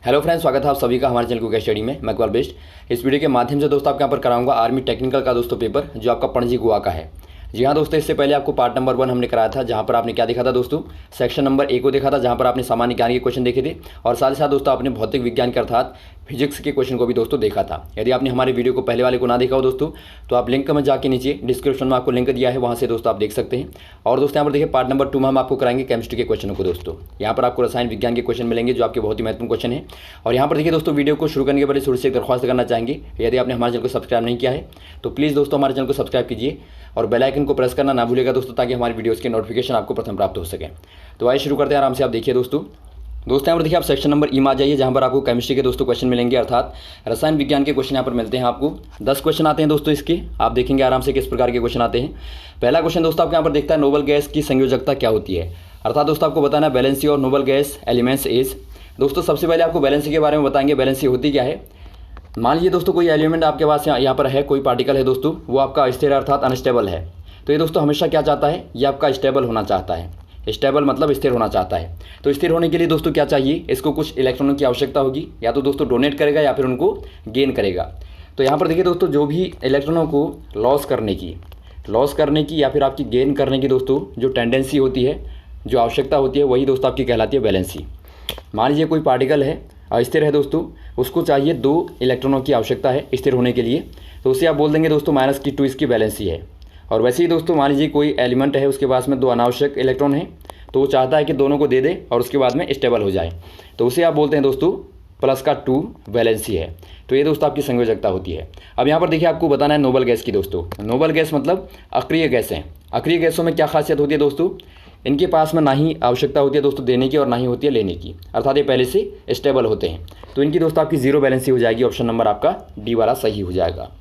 Hello friends, स्वागत है आप सभी का हमारे चैनल कुक स्टडी में। मैं इकबाल बेस्ट। इस वीडियो के माध्यम से दोस्तों आपके यहाँ पर कराऊंगा आर्मी टेक्निकल का दोस्तों पेपर, जो आपका पणजी गोवा का है। जी हाँ दोस्तों, इससे पहले आपको पार्ट नंबर 1 हमने कराया था, जहाँ पर आपने क्या देखा था दोस्तों, सेक्शन नंबर 1 को देखा था, जहाँ पर आपने सामान्य ज्ञान के क्वेश्चन देखे थे और साथ ही साथ दोस्तों आपने भौतिक विज्ञान के अर्थात फिजिक्स के क्वेश्चन को भी दोस्तों देखा था। यदि आपने हमारे वीडियो को पहले वाले को ना देखा हो दोस्तों, तो आप लिंक में जाके नीचे डिस्क्रिप्शन में आपको लिंक दिया है, वहाँ से दोस्तों आप देख सकते हैं। और दोस्तों यहाँ पर देखिए पार्ट नंबर 2 में हम आपको कराएंगे केमिस्ट्री के क्वेश्चनों को दोस्तों। यहाँ पर आपको रसायन विज्ञान के क्वेश्चन मिलेंगे, जो आपके बहुत ही महत्वपूर्ण क्वेश्चन है। और यहाँ पर देखिए दोस्तों, वीडियो को शुरू करने के पहले थोड़ी सी एक दरख्वास्त करना चाहेंगे, यदि आपने हमारे चैनल को सब्सक्राइब नहीं किया है तो प्लीज़ दोस्तों हमारे चैनल को सब्सक्राइब कीजिए और बेल आइकन को प्रेस करना ना भूलिएगा दोस्तों, ताकि हमारी वीडियोज़ के नोटिफिकेशन आपको प्रथम प्राप्त हो सके। तो आइए शुरू करते हैं आराम से। आप देखिए दोस्तों यहाँ पर देखिए आप सेक्शन नंबर ई में आ जाइए, जहाँ पर आपको केमिस्ट्री के दोस्तों क्वेश्चन मिलेंगे, अर्थात रसायन विज्ञान के क्वेश्चन यहाँ पर मिलते हैं। आपको 10 क्वेश्चन आते हैं दोस्तों इसके, आप देखेंगे आराम से किस प्रकार के क्वेश्चन आते हैं। पहला क्वेश्चन दोस्तों आपको यहाँ पर देखता है, नोबल गैस की संयोजकता क्या होती है, अर्थात दोस्तों आपको बताना है वैलेंसी और नोबल गैस एलिमेंट्स इज। दोस्तों सबसे पहले आपको वैलेंसी के बारे में बताएंगे, वैलेंसी होती क्या है। मान लीजिए दोस्तों कोई एलिमेंट आपके पास यहाँ पर है, कोई पार्टिकल है दोस्तों, वो आपका स्थिर अर्थात अनस्टेबल है। तो ये दोस्तों हमेशा क्या चाहता है, ये आपका स्टेबल होना चाहता है। स्टेबल मतलब स्थिर होना चाहता है। तो स्थिर होने के लिए दोस्तों क्या चाहिए, इसको कुछ इलेक्ट्रॉनों की आवश्यकता होगी, या तो दोस्तों डोनेट करेगा या फिर उनको गेन करेगा। तो यहाँ पर देखिए दोस्तों, जो भी इलेक्ट्रॉनों को लॉस करने की या फिर आपकी गेन करने की दोस्तों जो टेंडेंसी होती है, जो आवश्यकता होती है, वही दोस्तों आपकी कहलाती है वैलेंसी। मान लीजिए कोई पार्टिकल है, अस्थिर है दोस्तों, उसको चाहिए 2 इलेक्ट्रॉनों की आवश्यकता है स्थिर होने के लिए, तो उसे आप बोल देंगे दोस्तों -2 इसकी वैलेंसी है। और वैसे ही दोस्तों मान लीजिए कोई एलिमेंट है, उसके पास में 2 अनावश्यक इलेक्ट्रॉन है, तो वो चाहता है कि दोनों को दे दे और उसके बाद में स्टेबल हो जाए, तो उसे आप बोलते हैं दोस्तों +2 वैलेंसी है। तो ये दोस्तों आपकी संयोजकता होती है। अब यहाँ पर देखिए आपको बताना है नोबल गैस की दोस्तों। नोबल गैस मतलब अक्रिय गैसें। अक्रिय गैसों में क्या खासियत होती है दोस्तों, इनके पास में ना ही आवश्यकता होती है दोस्तों देने की और ना ही होती है लेने की, अर्थात ये पहले से स्टेबल होते हैं। तो इनकी दोस्तों आपकी 0 वैलेंसी हो जाएगी। ऑप्शन नंबर आपका डी वाला सही हो जाएगा।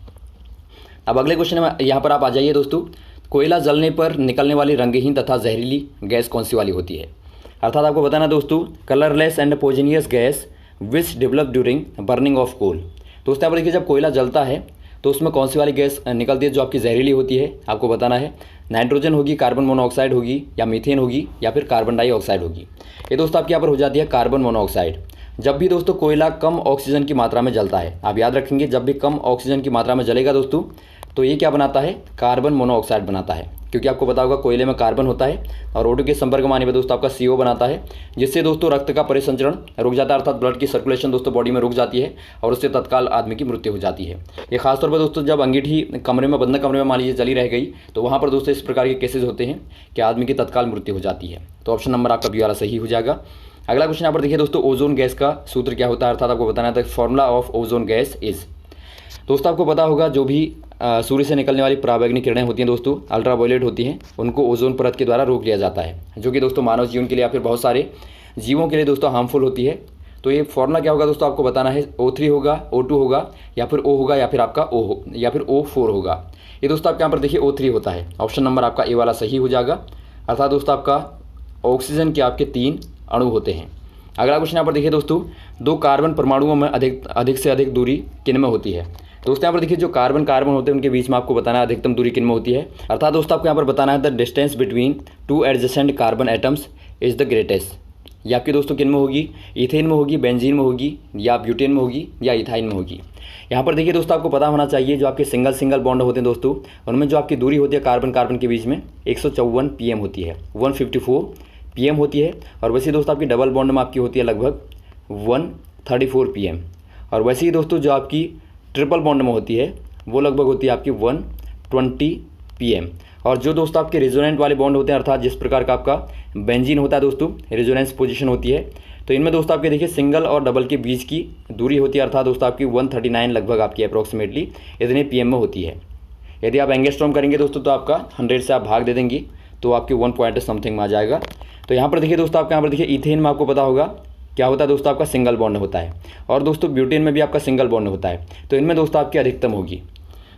अब अगले क्वेश्चन में यहाँ पर आप आ जाइए दोस्तों, कोयला जलने पर निकलने वाली रंगहीन तथा जहरीली गैस कौन सी वाली होती है, अर्थात आपको बताना दोस्तों colourless and poisonous gas which develop during burning of coal. दोस्तों यहाँ पर देखिए जब कोयला जलता है तो उसमें कौन सी वाली गैस निकलती है जो आपकी जहरीली होती है, आपको बताना है नाइट्रोजन होगी, कार्बन मोनोऑक्साइड होगी, या मीथेन होगी, या फिर कार्बन डाइऑक्साइड होगी। ये दोस्तों आपके यहाँ पर हो जाती है कार्बन मोनोऑक्साइड। जब भी दोस्तों कोयला कम ऑक्सीजन की मात्रा में जलता है, आप याद रखेंगे जब भी कम ऑक्सीजन की मात्रा में जलेगा दोस्तों, तो ये क्या बनाता है, कार्बन मोनोऑक्साइड बनाता है। क्योंकि आपको पता होगा कोयले में कार्बन होता है और O2 के संपर्क में आने पर दोस्तों आपका CO बनाता है, जिससे दोस्तों रक्त का परिसंचरण रुक जाता है, अर्थात ब्लड की सर्कुलेशन दोस्तों बॉडी में रुक जाती है और उससे तत्काल आदमी की मृत्यु हो जाती है। ये खासतौर पर दोस्तों जब अंगीठी कमरे में, बंद कमरे में मान लीजिए जली रह गई, तो वहाँ पर दोस्तों इस प्रकार के केसेज होते हैं कि आदमी की तत्काल मृत्यु हो जाती है। तो ऑप्शन नंबर आपका बी वाला सही हो जाएगा। अगला क्वेश्चन यहाँ पर देखिए दोस्तों, ओजोन गैस का सूत्र क्या होता है, अर्थात आपको बताना था formula of ozone gas is. दोस्तों आपको पता होगा जो भी सूर्य से निकलने वाली पराबैंगनी किरणें होती हैं दोस्तों, अल्ट्रावायलेट होती हैं, उनको ओजोन परत के द्वारा रोक लिया जाता है, जो कि दोस्तों मानव जीवन के लिए या फिर बहुत सारे जीवों के लिए दोस्तों हार्मफुल होती है। तो ये फॉर्मूला क्या होगा दोस्तों, आपको बताना है O3 होगा, O2 होगा, या फिर O होगा, या फिर आपका या फिर O4 होगा। ये दोस्तों आपके यहाँ पर देखिए O3 होता है। ऑप्शन नंबर आपका ए वाला सही हो जाएगा, अर्थात दोस्तों आपका ऑक्सीजन के आपके 3 अणु होते हैं। अगला क्वेश्चन यहाँ पर देखिए दोस्तों, 2 कार्बन परमाणुओं में अधिक से अधिक दूरी किन में होती है। दोस्तों यहाँ पर देखिए जो कार्बन होते हैं उनके बीच में आपको बताना है अधिकतम दूरी किन में होती है, अर्थात दोस्तों आपको यहाँ पर बताना है the distance between 2 adjacent carbon atoms is the greatest. ये आपकी दोस्तों किन में होगी, इथेन में होगी, बेंजीन में होगी, या ब्यूटेन में होगी, या इथाइन में होगी। यहाँ पर देखिए दोस्तों आपको पता होना चाहिए जो आपके सिंगल बॉन्ड होते हैं दोस्तों, उनमें जो आपकी दूरी होती है कार्बन के बीच में 154 pm होती है, 154 pm होती है। और वैसे दोस्तों आपकी डबल बॉन्ड में आपकी होती है लगभग 134 pm। और वैसे ही दोस्तों जो आपकी ट्रिपल बॉन्ड में होती है वो लगभग होती है आपकी 120 pm। और जो दोस्तों आपके रेजोनेंट वाले बॉन्ड होते हैं, अर्थात जिस प्रकार का आपका बेंजीन होता है दोस्तों, रेजोनेंस पोजीशन होती है, तो इनमें दोस्तों आपके देखिए सिंगल और डबल के बीच की दूरी होती है, अर्थात दोस्तों आपकी 139 लगभग आपकी अप्रॉक्सीमेटली इतने pm में होती है। यदि आप एंगस्ट्रॉम करेंगे दोस्तों तो आपका 100 से आप भाग दे देंगे तो आपकी 1 पॉइंट समथिंग में आ जाएगा। तो यहाँ पर देखिए दोस्तों आपका यहाँ पर देखिए इथेन में आपको पता होगा क्या होता है दोस्तों, आपका सिंगल बॉन्ड होता है, और दोस्तों ब्यूटेन में भी आपका सिंगल बॉन्ड होता है। तो इनमें दोस्तों आपकी अधिकतम होगी।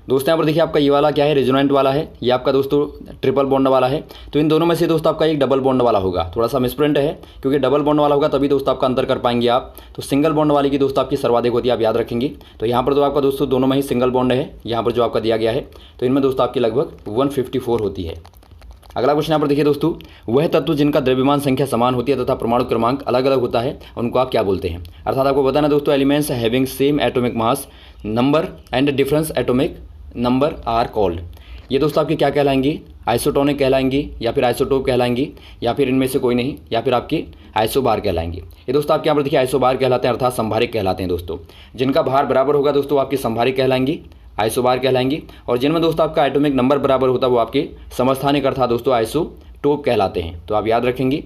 दोस्तों यहाँ पर देखिए आपका ये वाला क्या है, रेजोनेंट वाला है, ये आपका दोस्तों ट्रिपल बॉन्ड वाला है। तो इन दोनों में से दोस्तों आपका एक डबल बॉन्ड वाला होगा। थोड़ा सा मिसप्रिंट है, क्योंकि डबल बॉन्ड वाला होगा तभी दोस्तों आपका अंतर कर पाएंगे आप। तो सिंगल बॉन्ड वाली की दोस्तों आपकी सर्वाधिक होती है, आप याद रखेंगे। तो यहाँ पर तो आपका दोस्तों दोनों में ही सिंगल बॉन्ड है, यहाँ पर जो आपका दिया गया है, तो इनमें दोस्तों आपकी लगभग 154 होती है। अगला क्वेश्चन यहाँ पर देखिए दोस्तों, वह तत्व जिनका द्रव्यमान संख्या समान होती है तथा परमाणु क्रमांक अलग अलग होता है उनको आप क्या बोलते हैं। अर्थात आपको बताना दोस्तों, elements having same atomic mass number and difference atomic number are called. ये दोस्तों आपके क्या कहलाएंगी, आइसोटोनिक कहलाएंगी, या फिर आइसोटोप कहलाएंगी, या फिर इनमें से कोई नहीं, या फिर आपके आइसोबार कहलाएंगे। ये दोस्तों आपके यहाँ पर देखिए आइसोबार कहलाते हैं, अर्थात संभारिक कहलाते हैं दोस्तों। जिनका भार बराबर होगा दोस्तों आपकी संभारिक कहलाएंगी, आइसोबार कहलाएंगी, और जिनमें दोस्तों आपका एटॉमिक नंबर बराबर होता है वो आपके समस्थानिक अर्थात दोस्तों आइसोटोप कहलाते हैं। तो आप याद रखेंगे।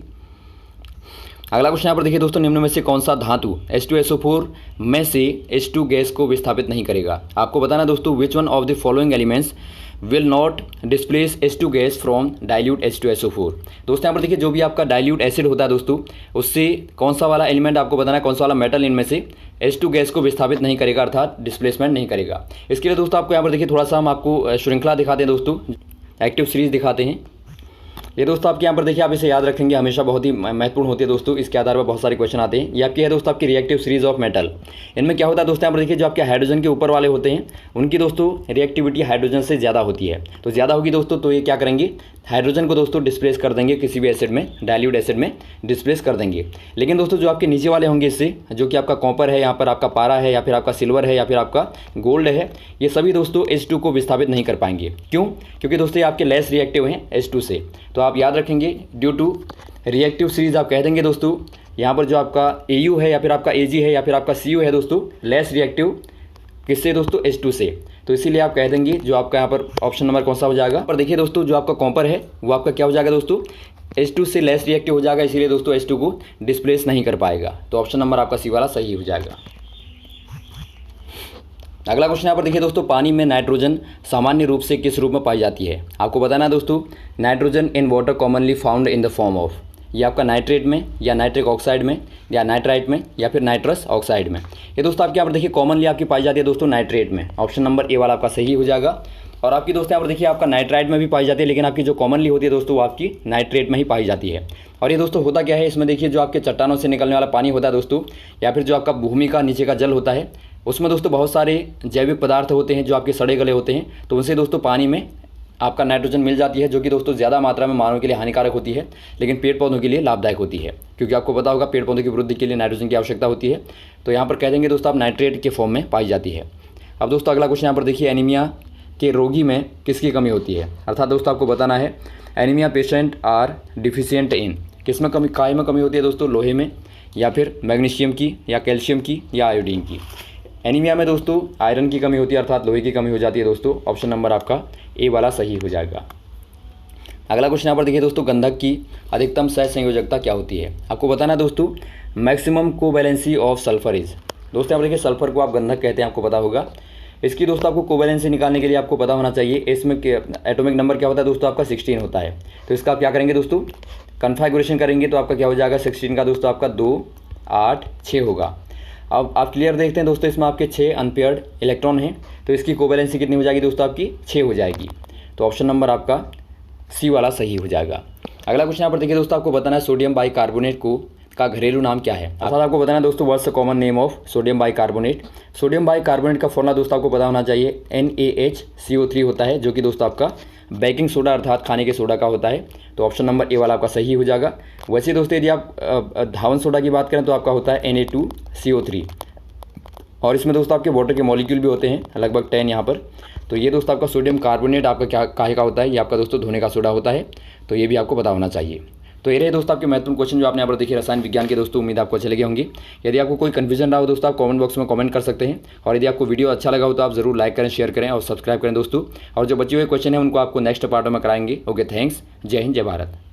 अगला क्वेश्चन यहाँ पर देखिए दोस्तों, निम्न में से कौन सा धातु H2SO4 में से H2 गैस को विस्थापित नहीं करेगा। आपको बताना दोस्तों, which one of the following elements will not displace H2 gas from dilute H2SO4। दोस्तों यहाँ पर देखिए, जो भी आपका डाइल्यूट एसिड होता है दोस्तों, उससे कौन सा वाला एलिमेंट आपको बताना है, कौन सा वाला मेटल इनमें से H2 गैस को विस्थापित नहीं करेगा, अर्थात डिस्प्लेसमेंट नहीं करेगा। इसके लिए दोस्तों आपको यहाँ पर देखिए थोड़ा सा हम आपको श्रृंखला दिखाते हैं दोस्तों, एक्टिव सीरीज दिखाते हैं। ये दोस्तों आपके यहाँ पर देखिए, आप इसे याद रखेंगे, हमेशा बहुत ही महत्वपूर्ण होती है दोस्तों। इसके आधार पर बहुत सारे क्वेश्चन आते हैं। ये आपकी है दोस्तों आपकी रिएक्टिव सीरीज ऑफ मेटल। इनमें क्या होता है दोस्तों, यहाँ पर देखिए जो आपके हाइड्रोजन के ऊपर वाले होते हैं उनकी दोस्तों रिएक्टिविटी हाइड्रोजन से ज़्यादा होती है। तो ज़्यादा होगी दोस्तों, तो ये क्या करेंगे, हाइड्रोजन को दोस्तों डिस्प्लेस कर देंगे, किसी भी एसिड में, डाइल्यूट एसिड में डिस्प्लेस कर देंगे। लेकिन दोस्तों जो आपके नीचे वाले होंगे इससे, जो कि आपका कॉपर है, यहाँ पर आपका पारा है, या फिर आपका सिल्वर है, या फिर आपका गोल्ड है, ये सभी दोस्तों H2 को विस्थापित नहीं कर पाएंगे। क्यों? क्योंकि दोस्तों ये आपके लेस रिएक्टिव हैं H2 से। तो आप याद रखेंगे, ड्यू टू रिएक्टिव सीरीज आप कह देंगे दोस्तों, यहाँ पर जो आपका AU है, या फिर आपका AG है, या फिर आपका CU है दोस्तों, लेस रिएक्टिव किससे दोस्तों, H2 से। तो इसीलिए आप कह देंगे जो आपका यहाँ पर ऑप्शन नंबर कौन सा हो जाएगा। पर देखिए दोस्तों, जो आपका कॉपर है वो आपका क्या हो जाएगा दोस्तों, H2 से लेस रिएक्टिव हो जाएगा, इसीलिए दोस्तों H2 को डिस्प्लेस नहीं कर पाएगा। तो ऑप्शन नंबर आपका सी वाला सही हो जाएगा। अगला क्वेश्चन यहाँ पर देखिए दोस्तों, पानी में नाइट्रोजन सामान्य रूप से किस रूप में पाई जाती है। आपको बताना है दोस्तों, nitrogen in water commonly found in the form of, ये आपका नाइट्रेट में, या नाइट्रिक ऑक्साइड में, या नाइट्राइट में, या फिर नाइट्रस ऑक्साइड में। ये दोस्तों आपके यहाँ पर देखिए कॉमनली आपकी पाई जाती है दोस्तों नाइट्रेट में। ऑप्शन नंबर ए वाला आपका सही हो जाएगा। और आपकी दोस्तों यहाँ पर देखिए आपका नाइट्राइट में भी पाई जाती है, लेकिन आपकी जो कॉमनली होती है दोस्तों वो आपकी नाइट्रेट में ही पाई जाती है। और ये दोस्तों होता क्या है, इसमें देखिए जो आपके चट्टानों से निकलने वाला पानी होता है दोस्तों, या फिर जो आपका भूमि का नीचे का जल होता है, उसमें दोस्तों बहुत सारे जैविक पदार्थ होते हैं जो आपके सड़े गले होते हैं। तो उनसे दोस्तों पानी में आपका नाइट्रोजन मिल जाती है, जो कि दोस्तों ज़्यादा मात्रा में मानव के लिए हानिकारक होती है, लेकिन पेड़ पौधों के लिए लाभदायक होती है, क्योंकि आपको पता होगा पेड़ पौधों की वृद्धि के लिए नाइट्रोजन की आवश्यकता होती है। तो यहाँ पर कह देंगे दोस्तों आप नाइट्रेट के फॉर्म में पाई जाती है। अब दोस्तों अगला क्वेश्चन यहाँ पर देखिए, एनीमिया के रोगी में किसकी कमी होती है। अर्थात दोस्तों आपको बताना है, anaemia patient are deficient in, किस में कमी, काय में कमी होती है दोस्तों, लोहे में, या फिर मैग्नीशियम की, या कैल्शियम की, या आयोडीन की। एनीमिया में दोस्तों आयरन की कमी होती है, अर्थात लोहे की कमी हो जाती है दोस्तों। ऑप्शन नंबर आपका ए वाला सही हो जाएगा। अगला क्वेश्चन यहाँ पर देखिए दोस्तों, गंधक की अधिकतम सहसंयोजकता क्या होती है। आपको बताना है दोस्तों, maximum covalency of sulphur is. दोस्तों यहाँ पर देखिए सल्फर को आप गंधक कहते हैं, आपको पता होगा। इसकी दोस्तों आपको कोवैलेंसी निकालने के लिए आपको पता होना चाहिए, इसमें एटॉमिक नंबर क्या होता है दोस्तों, आपका 16 होता है। तो इसका आप क्या करेंगे दोस्तों, कन्फिगरेशन करेंगे, तो आपका क्या हो जाएगा, 16 का दोस्तों आपका 2, 8, 6 होगा। अब आप क्लियर देखते हैं दोस्तों, इसमें आपके 6 अनपेयर्ड इलेक्ट्रॉन हैं, तो इसकी कोवैलेंसी कितनी हो जाएगी दोस्तों, आपकी 6 हो जाएगी। तो ऑप्शन नंबर आपका सी वाला सही हो जाएगा। अगला क्वेश्चन यहाँ पर देखिए दोस्तों, आपको बताना है सोडियम बाइकार्बोनेट का घरेलू नाम क्या है। अर्थात आपको बताना है दोस्तों, what's the common name of sodium bicarbonate. Sodium bicarbonate का फॉर्मूला दोस्तों आपको पता होना चाहिए, NaHCO3 होता है, जो कि दोस्तों आपका बेकिंग सोडा अर्थात खाने के सोडा का होता है। तो ऑप्शन नंबर ए वाला आपका सही हो जाएगा। वैसे दोस्तों यदि आप धावन सोडा की बात करें तो आपका होता है Na2CO3, और इसमें दोस्तों आपके वाटर के मॉलिक्यूल भी होते हैं लगभग 10 यहाँ पर। तो ये दोस्तों आपका सोडियम कार्बोनेट आपका क्या काहे का होता है, ये आपका दोस्तों धोने का सोडा होता है। तो ये भी आपको पता होना चाहिए। तो ये रहे दोस्तों आपके महत्वपूर्ण क्वेश्चन जो आपने यहाँ पर देखिए रसायन विज्ञान के दोस्तों। उम्मीद आपको अच्छे लगे होंगे। यदि आपको कोई कन्फ्यूजन रहा हो दोस्तों, आप कमेंट बॉक्स में कमेंट कर सकते हैं। और यदि आपको वीडियो अच्छा लगा हो तो आप जरूर लाइक करें, शेयर करें और सब्सक्राइब करें दोस्तों। और जो बचे हुए क्वेश्चन हैं उनको आपको नेक्स्ट पार्ट में कराएंगे। Okay, thanks. जय हिंद, जय भारत।